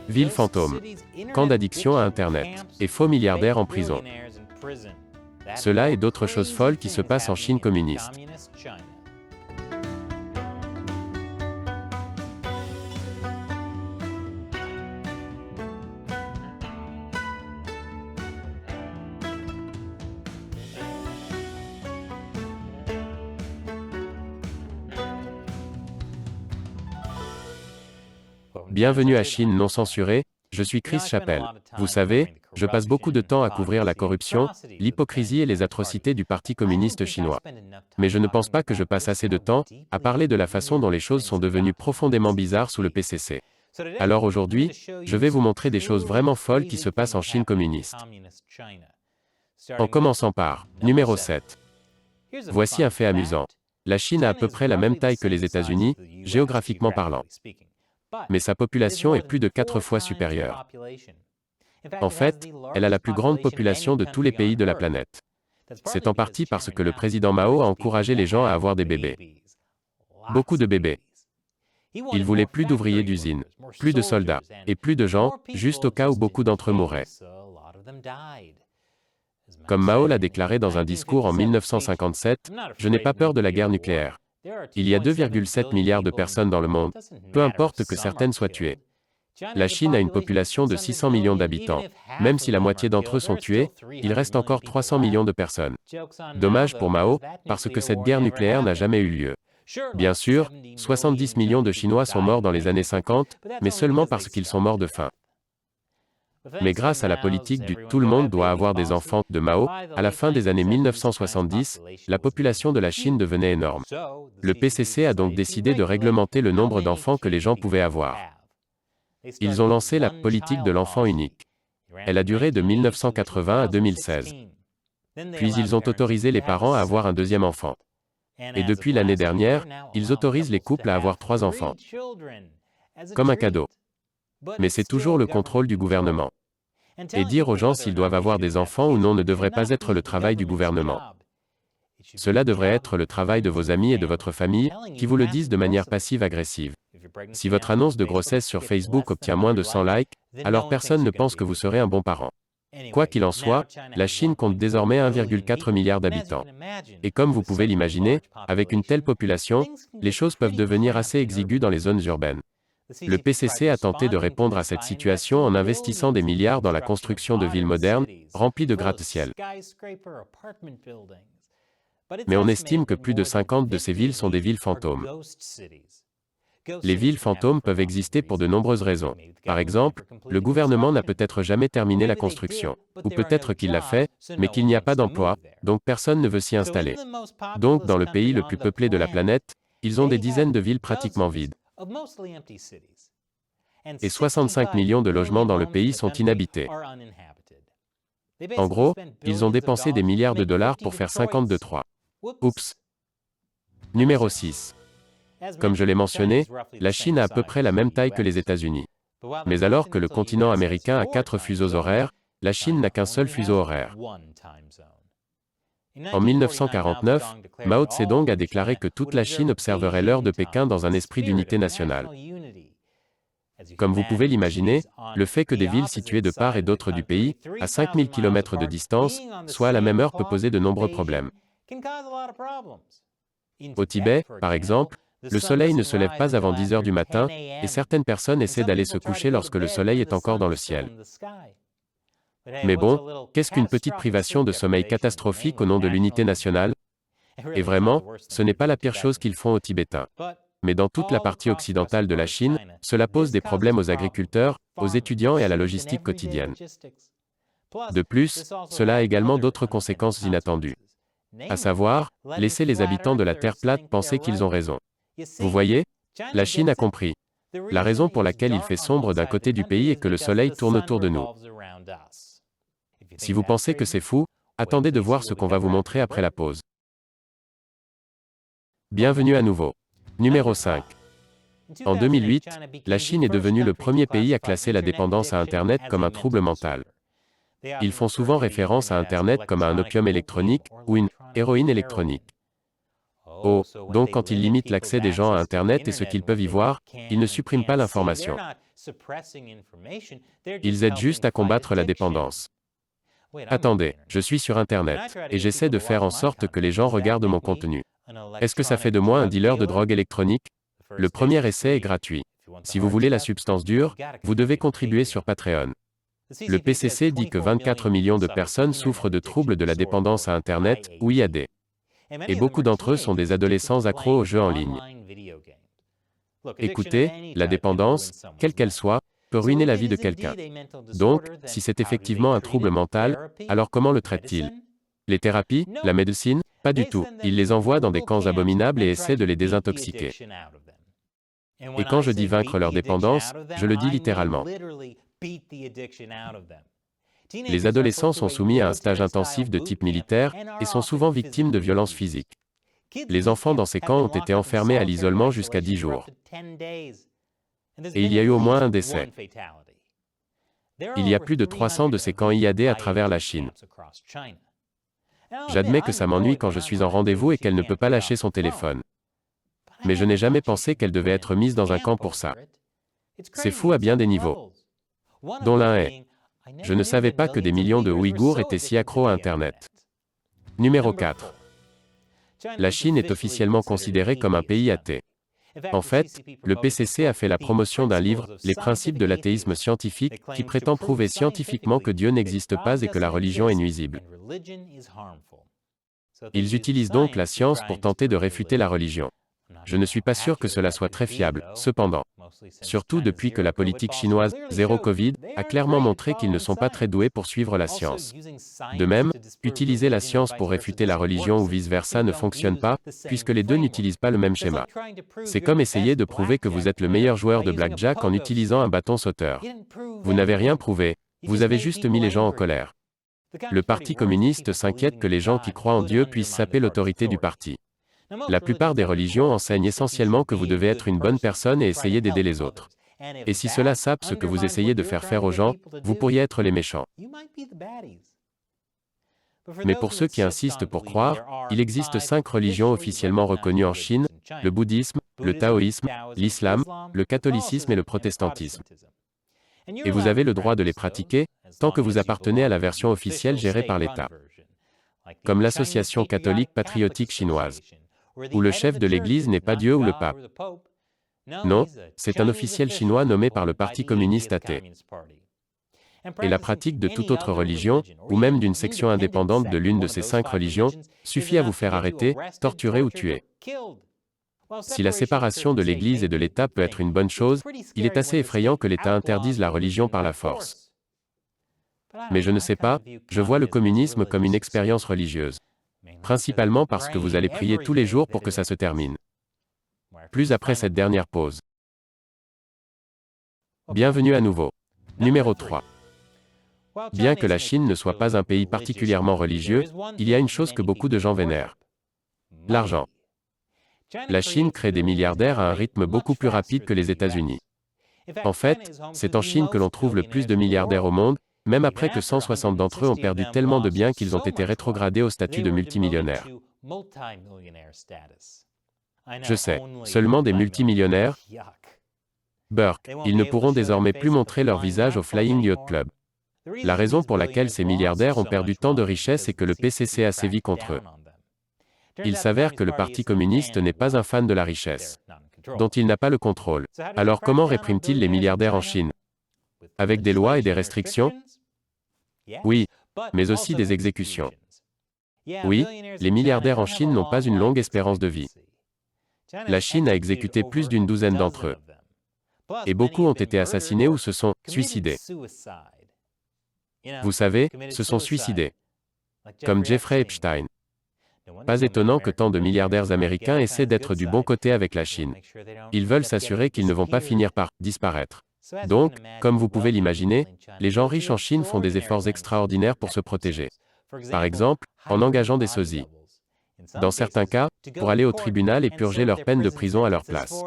Ville fantôme, camp d'addiction à Internet, et faux milliardaires en prison. Cela et d'autres choses folles qui se passent en Chine communiste. Bienvenue à Chine non censurée, je suis Chris Chappell. Vous savez, je passe beaucoup de temps à couvrir la corruption, l'hypocrisie et les atrocités du Parti communiste chinois. Mais je ne pense pas que je passe assez de temps à parler de la façon dont les choses sont devenues profondément bizarres sous le PCC. Alors aujourd'hui, je vais vous montrer des choses vraiment folles qui se passent en Chine communiste. En commençant par, numéro 7. Voici un fait amusant. La Chine a à peu près la même taille que les États-Unis, géographiquement parlant. Mais sa population est plus de 4 fois supérieure. En fait, elle a la plus grande population de tous les pays de la planète. C'est en partie parce que le président Mao a encouragé les gens à avoir des bébés. Beaucoup de bébés. Il voulait plus d'ouvriers d'usine, plus de soldats, et plus de gens, juste au cas où beaucoup d'entre eux mourraient. Comme Mao l'a déclaré dans un discours en 1957, « Je n'ai pas peur de la guerre nucléaire. Il y a 2,7 milliards de personnes dans le monde, peu importe que certaines soient tuées. La Chine a une population de 600 millions d'habitants. Même si la moitié d'entre eux sont tués, il reste encore 300 millions de personnes. Dommage pour Mao, parce que cette guerre nucléaire n'a jamais eu lieu. Bien sûr, 70 millions de Chinois sont morts dans les années 50, mais seulement parce qu'ils sont morts de faim. Mais grâce à la politique du « tout le monde doit avoir des enfants » de Mao, à la fin des années 1970, la population de la Chine devenait énorme. Le PCC a donc décidé de réglementer le nombre d'enfants que les gens pouvaient avoir. Ils ont lancé la politique de l'enfant unique. Elle a duré de 1980 à 2016. Puis ils ont autorisé les parents à avoir un deuxième enfant. Et depuis l'année dernière, ils autorisent les couples à avoir 3 enfants. Comme un cadeau. Mais c'est toujours le contrôle du gouvernement. Et dire aux gens s'ils doivent avoir des enfants ou non ne devrait pas être le travail du gouvernement. Cela devrait être le travail de vos amis et de votre famille, qui vous le disent de manière passive-agressive. Si votre annonce de grossesse sur Facebook obtient moins de 100 likes, alors personne ne pense que vous serez un bon parent. Quoi qu'il en soit, la Chine compte désormais 1,4 milliard d'habitants. Et comme vous pouvez l'imaginer, avec une telle population, les choses peuvent devenir assez exiguës dans les zones urbaines. Le PCC a tenté de répondre à cette situation en investissant des milliards dans la construction de villes modernes, remplies de gratte-ciel. Mais on estime que plus de 50 de ces villes sont des villes fantômes. Les villes fantômes peuvent exister pour de nombreuses raisons. Par exemple, le gouvernement n'a peut-être jamais terminé la construction. Ou peut-être qu'il l'a fait, mais qu'il n'y a pas d'emploi, donc personne ne veut s'y installer. Donc dans le pays le plus peuplé de la planète, ils ont des dizaines de villes pratiquement vides. Et 65 millions de logements dans le pays sont inhabités. En gros, ils ont dépensé des milliards de dollars pour faire 52-3. Oups. Numéro 6. Comme je l'ai mentionné, la Chine a à peu près la même taille que les États-Unis. Mais alors que le continent américain a 4 fuseaux horaires, la Chine n'a qu'un seul fuseau horaire. En 1949, Mao Tse-dong a déclaré que toute la Chine observerait l'heure de Pékin dans un esprit d'unité nationale. Comme vous pouvez l'imaginer, le fait que des villes situées de part et d'autre du pays, à 5000 km de distance, soient à la même heure peut poser de nombreux problèmes. Au Tibet, par exemple, le soleil ne se lève pas avant 10 heures du matin, et certaines personnes essaient d'aller se coucher lorsque le soleil est encore dans le ciel. Mais bon, qu'est-ce qu'une petite privation de sommeil catastrophique au nom de l'unité nationale? Et vraiment, ce n'est pas la pire chose qu'ils font aux Tibétains. Mais dans toute la partie occidentale de la Chine, cela pose des problèmes aux agriculteurs, aux étudiants et à la logistique quotidienne. De plus, cela a également d'autres conséquences inattendues. À savoir, laisser les habitants de la Terre plate penser qu'ils ont raison. Vous voyez? La Chine a compris. La raison pour laquelle il fait sombre d'un côté du pays est que le soleil tourne autour de nous. Si vous pensez que c'est fou, attendez de voir ce qu'on va vous montrer après la pause. Bienvenue à nouveau. Numéro 5. En 2008, la Chine est devenue le premier pays à classer la dépendance à Internet comme un trouble mental. Ils font souvent référence à Internet comme à un opium électronique ou une héroïne électronique. Oh, donc quand ils limitent l'accès des gens à Internet et ce qu'ils peuvent y voir, ils ne suppriment pas l'information. Ils aident juste à combattre la dépendance. Attendez, je suis sur Internet, et j'essaie de faire en sorte que les gens regardent mon contenu. Est-ce que ça fait de moi un dealer de drogue électronique? Le premier essai est gratuit. Si vous voulez la substance dure, vous devez contribuer sur Patreon. Le PCC dit que 24 millions de personnes souffrent de troubles de la dépendance à Internet, ou IAD. Et beaucoup d'entre eux sont des adolescents accros aux jeux en ligne. Écoutez, la dépendance, quelle qu'elle soit, peut ruiner la vie de quelqu'un. Donc, si c'est effectivement un trouble mental, alors comment le traitent-ils? Les thérapies? La médecine? Pas du tout. Ils les envoient dans des camps abominables et essaient de les désintoxiquer. Et quand je dis vaincre leur dépendance, je le dis littéralement. Les adolescents sont soumis à un stage intensif de type militaire et sont souvent victimes de violences physiques. Les enfants dans ces camps ont été enfermés à l'isolement jusqu'à 10 jours. Et il y a eu au moins un décès. Il y a plus de 300 de ces camps IAD à travers la Chine. J'admets que ça m'ennuie quand je suis en rendez-vous et qu'elle ne peut pas lâcher son téléphone. Mais je n'ai jamais pensé qu'elle devait être mise dans un camp pour ça. C'est fou à bien des niveaux. Dont l'un est: je ne savais pas que des millions de Ouïghours étaient si accros à Internet. Numéro 4. La Chine est officiellement considérée comme un pays athée. En fait, le PCC a fait la promotion d'un livre, Les principes de l'athéisme scientifique, qui prétend prouver scientifiquement que Dieu n'existe pas et que la religion est nuisible. Ils utilisent donc la science pour tenter de réfuter la religion. Je ne suis pas sûr que cela soit très fiable, cependant. Surtout depuis que la politique chinoise, zéro Covid, a clairement montré qu'ils ne sont pas très doués pour suivre la science. De même, utiliser la science pour réfuter la religion ou vice-versa ne fonctionne pas, puisque les deux n'utilisent pas le même schéma. C'est comme essayer de prouver que vous êtes le meilleur joueur de blackjack en utilisant un bâton sauteur. Vous n'avez rien prouvé, vous avez juste mis les gens en colère. Le Parti communiste s'inquiète que les gens qui croient en Dieu puissent saper l'autorité du parti. La plupart des religions enseignent essentiellement que vous devez être une bonne personne et essayer d'aider les autres. Et si cela sape ce que vous essayez de faire faire aux gens, vous pourriez être les méchants. Mais pour ceux qui insistent pour croire, il existe 5 religions officiellement reconnues en Chine: le bouddhisme, le taoïsme, l'islam, le catholicisme et le protestantisme. Et vous avez le droit de les pratiquer, tant que vous appartenez à la version officielle gérée par l'État. Comme l'Association catholique patriotique chinoise, où le chef de l'Église n'est pas Dieu ou le pape. Non, c'est un officiel chinois nommé par le Parti communiste athée. Et la pratique de toute autre religion, ou même d'une section indépendante de l'une de ces 5 religions, suffit à vous faire arrêter, torturer ou tuer. Si la séparation de l'Église et de l'État peut être une bonne chose, il est assez effrayant que l'État interdise la religion par la force. Mais je ne sais pas, je vois le communisme comme une expérience religieuse. Principalement parce que vous allez prier tous les jours pour que ça se termine. Plus après cette dernière pause. Bienvenue à nouveau. Numéro 3. Bien que la Chine ne soit pas un pays particulièrement religieux, il y a une chose que beaucoup de gens vénèrent: l'argent. La Chine crée des milliardaires à un rythme beaucoup plus rapide que les États-Unis. En fait, c'est en Chine que l'on trouve le plus de milliardaires au monde, même après que 160 d'entre eux ont perdu tellement de biens qu'ils ont été rétrogradés au statut de multimillionnaires. Je sais, seulement des multimillionnaires? Burk, ils ne pourront désormais plus montrer leur visage au Flying Yacht Club. La raison pour laquelle ces milliardaires ont perdu tant de richesses est que le PCC a sévi contre eux. Il s'avère que le Parti communiste n'est pas un fan de la richesse, dont il n'a pas le contrôle. Alors comment réprime-t-il les milliardaires en Chine? Avec des lois et des restrictions? Oui, mais aussi des exécutions. Oui, les milliardaires en Chine n'ont pas une longue espérance de vie. La Chine a exécuté plus d'une douzaine d'entre eux. Et beaucoup ont été assassinés ou se sont suicidés. Vous savez, se sont suicidés. Comme Jeffrey Epstein. Pas étonnant que tant de milliardaires américains essaient d'être du bon côté avec la Chine. Ils veulent s'assurer qu'ils ne vont pas finir par disparaître. Donc, comme vous pouvez l'imaginer, les gens riches en Chine font des efforts extraordinaires pour se protéger. Par exemple, en engageant des sosies. Dans certains cas, pour aller au tribunal et purger leur peine de prison à leur place.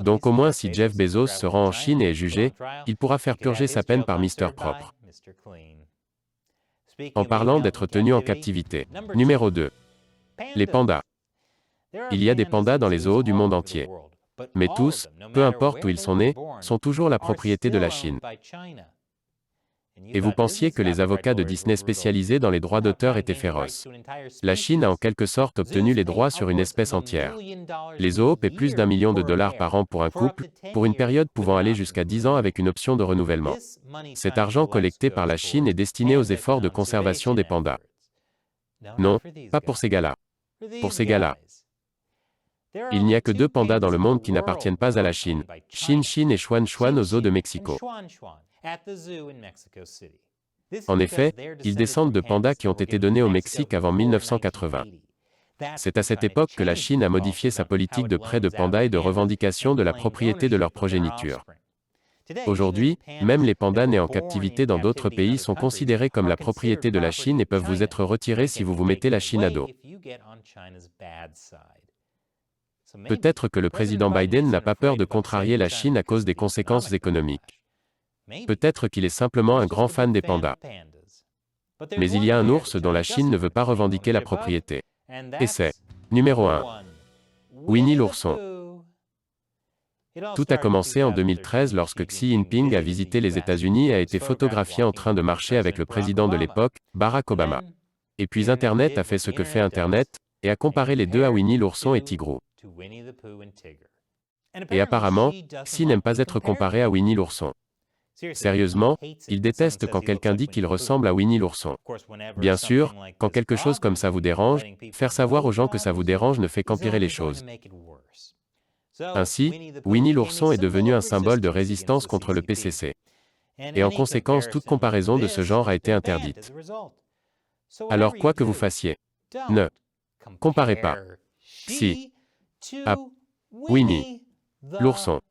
Donc au moins si Jeff Bezos se rend en Chine et est jugé, il pourra faire purger sa peine par Mr. Propre. En parlant d'être tenu en captivité. Numéro 2. Les pandas. Il y a des pandas dans les zoos du monde entier. Mais tous, peu importe où ils sont nés, sont toujours la propriété de la Chine. Et vous pensiez que les avocats de Disney spécialisés dans les droits d'auteur étaient féroces. La Chine a en quelque sorte obtenu les droits sur une espèce entière. Les zoos paient plus d'1 million de dollars par an pour un couple, pour une période pouvant aller jusqu'à 10 ans avec une option de renouvellement. Cet argent collecté par la Chine est destiné aux efforts de conservation des pandas. Non, pas pour ces gars-là. Pour ces gars-là. Il n'y a que 2 pandas dans le monde qui n'appartiennent pas à la Chine, Shin Shin et Xuan Xuan au zoo de Mexico. En effet, ils descendent de pandas qui ont été donnés au Mexique avant 1980. C'est à cette époque que la Chine a modifié sa politique de prêt de pandas et de revendication de la propriété de leur progéniture. Aujourd'hui, même les pandas nés en captivité dans d'autres pays sont considérés comme la propriété de la Chine et peuvent vous être retirés si vous vous mettez la Chine à dos. Peut-être que le président Biden n'a pas peur de contrarier la Chine à cause des conséquences économiques. Peut-être qu'il est simplement un grand fan des pandas. Mais il y a un ours dont la Chine ne veut pas revendiquer la propriété. Et c'est numéro 1. Winnie l'ourson. Tout a commencé en 2013 lorsque Xi Jinping a visité les États-Unis et a été photographié en train de marcher avec le président de l'époque, Barack Obama. Et puis Internet a fait ce que fait Internet, et a comparé les deux à Winnie l'ourson et Tigrou. Et apparemment, Xi n'aime pas être comparé à Winnie l'ourson. Sérieusement, il déteste quand quelqu'un dit qu'il ressemble à Winnie l'ourson. Bien sûr, quand quelque chose comme ça vous dérange, faire savoir aux gens que ça vous dérange ne fait qu'empirer les choses. Ainsi, Winnie l'ourson est devenu un symbole de résistance contre le PCC. Et en conséquence, toute comparaison de ce genre a été interdite. Alors quoi que vous fassiez, ne comparez pas Xi à Winnie l'ourson.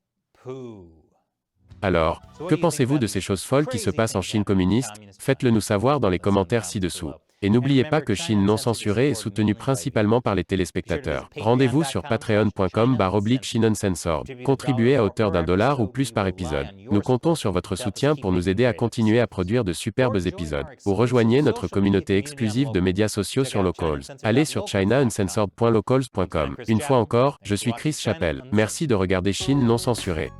Alors, que pensez-vous de ces choses folles qui se passent en Chine communiste? Faites-le nous savoir dans les commentaires ci-dessous. Et n'oubliez pas que Chine non censurée est soutenue principalement par les téléspectateurs. Rendez-vous sur patreon.com/Chine Uncensored. Contribuez à hauteur d'$1 ou plus par épisode. Nous comptons sur votre soutien pour nous aider à continuer à produire de superbes épisodes. Ou rejoignez notre communauté exclusive de médias sociaux sur Locals. Allez sur chinauncensored.locals.com. Une fois encore, je suis Chris Chappell. Merci de regarder Chine non censurée.